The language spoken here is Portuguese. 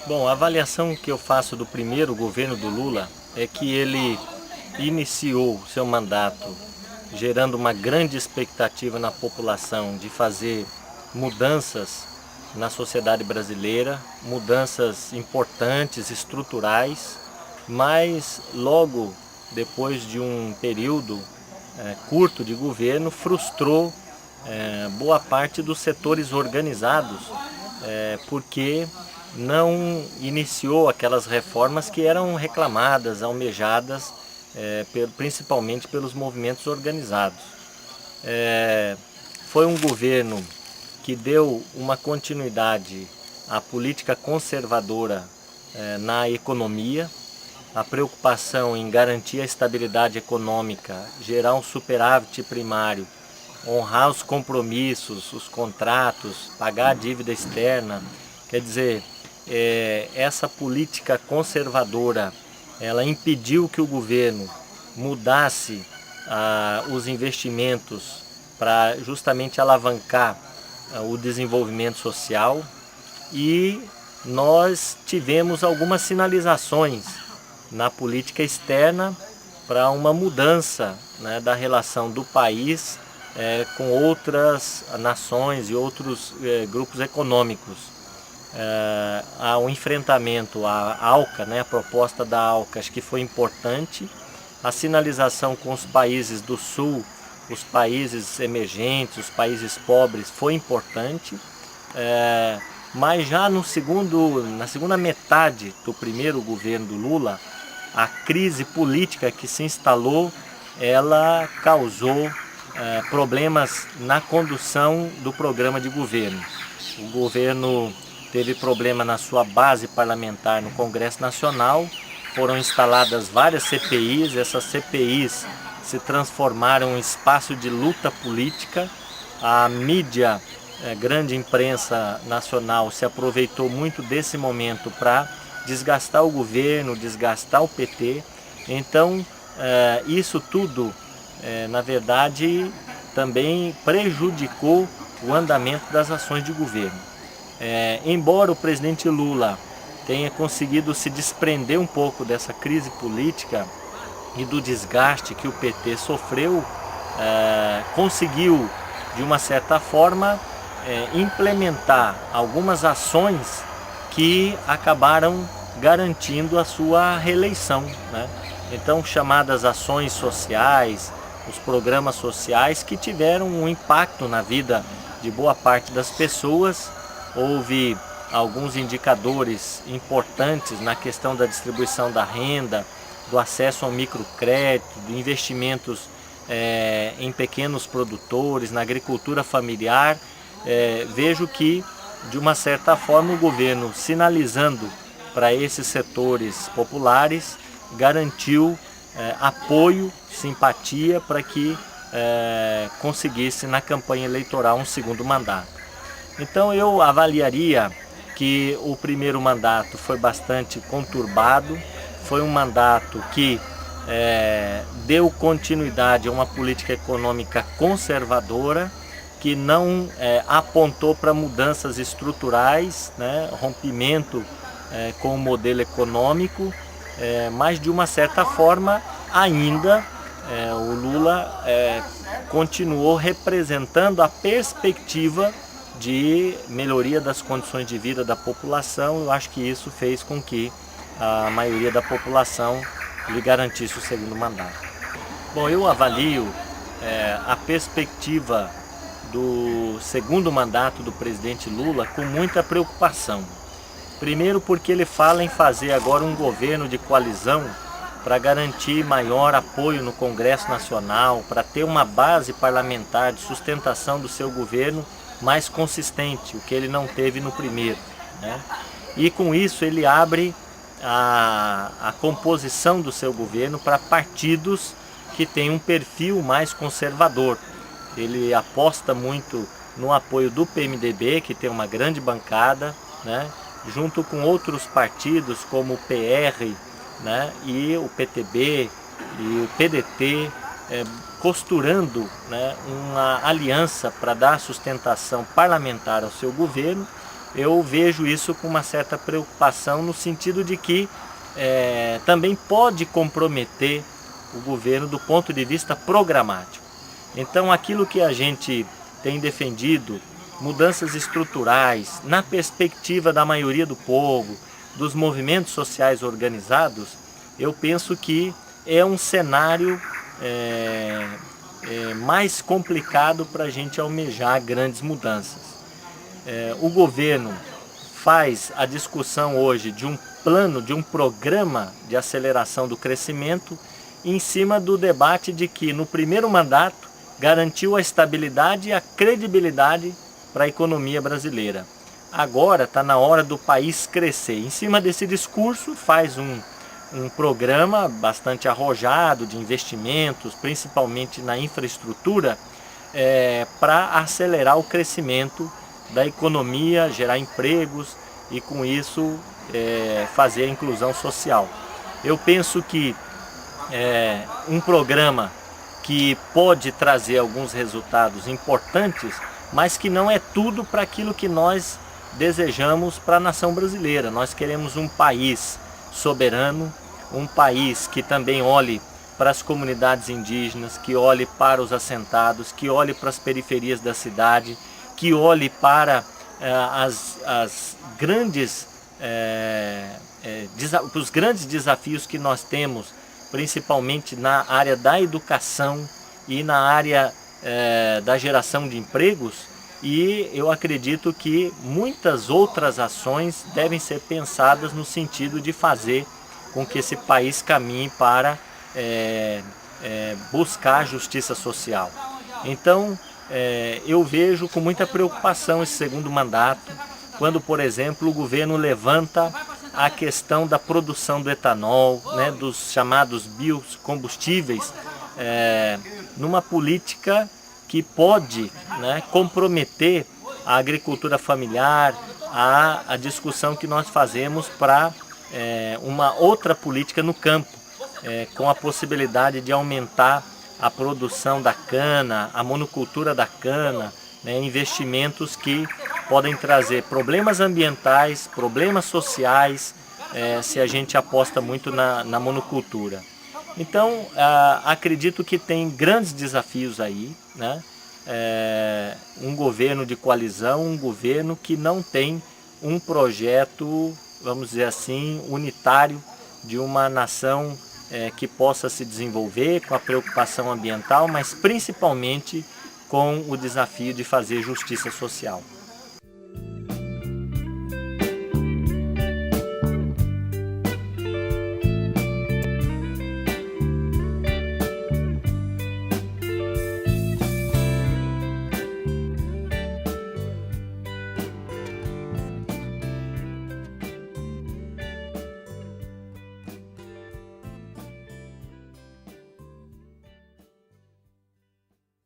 Bom, a avaliação que eu faço do primeiro governo do Lula é que ele iniciou seu mandato gerando uma grande expectativa na população de fazer mudanças na sociedade brasileira, mudanças importantes, estruturais, mas logo depois de um período curto de governo, frustrou boa parte dos setores organizados, porque não iniciou aquelas reformas que eram reclamadas, almejadas, principalmente pelos movimentos organizados. Foi um governo que deu uma continuidade à política conservadora na economia, a preocupação em garantir a estabilidade econômica, gerar um superávit primário, honrar os compromissos, os contratos, pagar a dívida externa. Quer dizer, essa política conservadora, ela impediu que o governo mudasse os investimentos para justamente alavancar o desenvolvimento social, e nós tivemos algumas sinalizações na política externa para uma mudança, né, da relação do país com outras nações e outros grupos econômicos. Há um enfrentamento à ALCA, né, a proposta da ALCA, acho que foi importante. A sinalização com os países do Sul, os países emergentes, os países pobres, foi importante. Mas já na segunda metade do primeiro governo do Lula, a crise política que se instalou, ela causou problemas na condução do programa de governo. O governo teve problema na sua base parlamentar no Congresso Nacional, foram instaladas várias CPIs, essas CPIs se transformaram em um espaço de luta política. A mídia, grande imprensa nacional, se aproveitou muito desse momento para desgastar o governo, desgastar o PT. Então, isso tudo, na verdade, também prejudicou o andamento das ações de governo. Embora o presidente Lula tenha conseguido se desprender um pouco dessa crise política e do desgaste que o PT sofreu, conseguiu, de uma certa forma, implementar algumas ações que acabaram garantindo a sua reeleição, né? Então, chamadas ações sociais, os programas sociais que tiveram um impacto na vida de boa parte das pessoas. Houve alguns indicadores importantes na questão da distribuição da renda, do acesso ao microcrédito, de investimentos em pequenos produtores, na agricultura familiar. Vejo que, de uma certa forma, o governo, sinalizando para esses setores populares, garantiu apoio, simpatia para que conseguisse na campanha eleitoral um segundo mandato. Então eu avaliaria que o primeiro mandato foi bastante conturbado, foi um mandato que deu continuidade a uma política econômica conservadora, que não apontou para mudanças estruturais, né, rompimento com o modelo econômico, mas de uma certa forma ainda o Lula continuou representando a perspectiva de melhoria das condições de vida da população. Eu acho que isso fez com que a maioria da população lhe garantisse o segundo mandato. Bom, eu avalio a perspectiva do segundo mandato do presidente Lula com muita preocupação. Primeiro porque ele fala em fazer agora um governo de coalizão para garantir maior apoio no Congresso Nacional, para ter uma base parlamentar de sustentação do seu governo mais consistente, o que ele não teve no primeiro, né? E com isso ele abre a composição do seu governo para partidos que têm um perfil mais conservador. Ele aposta muito no apoio do PMDB, que tem uma grande bancada, né, junto com outros partidos como o PR, né, e o PTB e o PDT, costurando, né, uma aliança para dar sustentação parlamentar ao seu governo. eu vejo isso com uma certa preocupação no sentido de que também pode comprometer o governo do ponto de vista programático. Então aquilo que a gente tem defendido, mudanças estruturais, na perspectiva da maioria do povo, dos movimentos sociais organizados, eu penso que é um cenário mais complicado para a gente almejar grandes mudanças. O governo faz a discussão hoje de um plano, de um programa de aceleração do crescimento, em cima do debate de que no primeiro mandato garantiu a estabilidade e a credibilidade para a economia brasileira. Agora está na hora do país crescer. Em cima desse discurso faz um programa bastante arrojado de investimentos, principalmente na infraestrutura, para acelerar o crescimento da economia, gerar empregos e com isso fazer a inclusão social. Eu penso que um programa que pode trazer alguns resultados importantes, mas que não é tudo para aquilo que nós desejamos para a nação brasileira. Nós queremos um país soberano, um país que também olhe para as comunidades indígenas, que olhe para os assentados, que olhe para as periferias da cidade, que olhe para os grandes desafios que nós temos, principalmente na área da educação e na área da geração de empregos, e eu acredito que muitas outras ações devem ser pensadas no sentido de fazer com que esse país caminhe para buscar justiça social. Então, eu vejo com muita preocupação esse segundo mandato, quando, por exemplo, o governo levanta a questão da produção do etanol, dos chamados biocombustíveis, numa política que pode comprometer a agricultura familiar, a discussão que nós fazemos para uma outra política no campo, com a possibilidade de aumentar a produção da cana, a monocultura da cana, investimentos que podem trazer problemas ambientais, problemas sociais, se a gente aposta muito na monocultura. Então, acredito que tem grandes desafios aí, um governo de coalizão, um governo que não tem um projeto, vamos dizer assim, unitário de uma nação que possa se desenvolver com a preocupação ambiental, mas principalmente com o desafio de fazer justiça social.